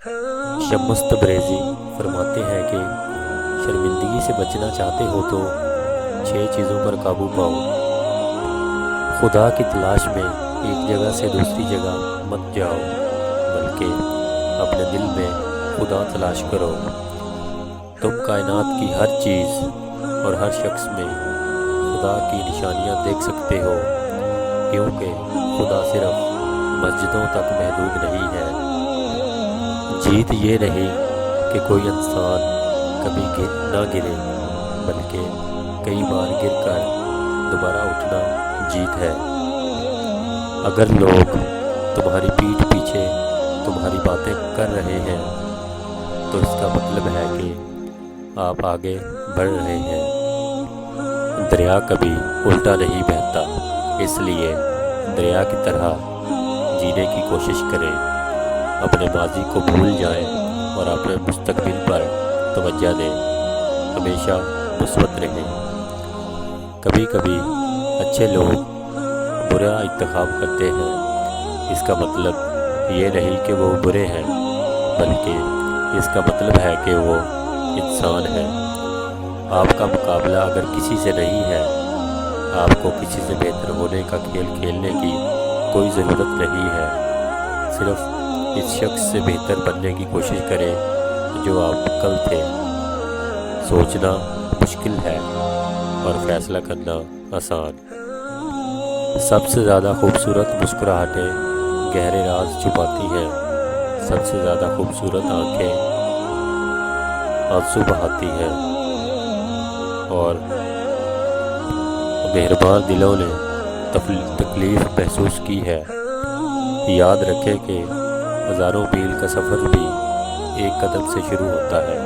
شمس تبریزی فرماتے ہیں کہ شرمندگی سے بچنا چاہتے ہو تو 6 چیزوں پر قابو پاؤ۔ خدا کی تلاش میں ایک جگہ سے دوسری جگہ مت جاؤ، بلکہ اپنے دل میں خدا تلاش کرو۔ تم کائنات کی ہر چیز اور ہر شخص میں خدا کی نشانیاں دیکھ سکتے ہو، کیونکہ خدا صرف مسجدوں تک محدود نہیں ہے۔ جیت یہ نہیں کہ کوئی انسان کبھی نہ گرے، بلکہ کئی بار گر کر دوبارہ اٹھنا جیت ہے۔ اگر لوگ تمہاری پیٹھ پیچھے تمہاری باتیں کر رہے ہیں تو اس کا مطلب ہے کہ آپ آگے بڑھ رہے ہیں۔ دریا کبھی الٹا نہیں بہتا، اس لیے دریا کی طرح جینے کی کوشش کریں۔ اپنے ماضی کو بھول جائیں اور اپنے مستقبل پر توجہ دیں۔ ہمیشہ مثبت رہیں۔ کبھی کبھی اچھے لوگ برا انتخاب کرتے ہیں، اس کا مطلب یہ نہیں کہ وہ برے ہیں، بلکہ اس کا مطلب ہے کہ وہ انسان ہیں۔ آپ کا مقابلہ اگر کسی سے نہیں ہے، آپ کو کسی سے بہتر ہونے کا کھیل کھیلنے کی کوئی ضرورت نہیں ہے۔ صرف اس شخص سے بہتر بننے کی کوشش کریں جو آپ کل تھے۔ سوچنا مشکل ہے اور فیصلہ کرنا آسان۔ سب سے زیادہ خوبصورت مسکراہٹیں گہرے راز چھپاتی ہیں۔ سب سے زیادہ خوبصورت آنکھیں آنسو بہاتی ہیں، اور مہربان دلوں نے تکلیف محسوس کی ہے۔ یاد رکھیں کہ ہزاروں میل کا سفر بھی ایک قدم سے شروع ہوتا ہے۔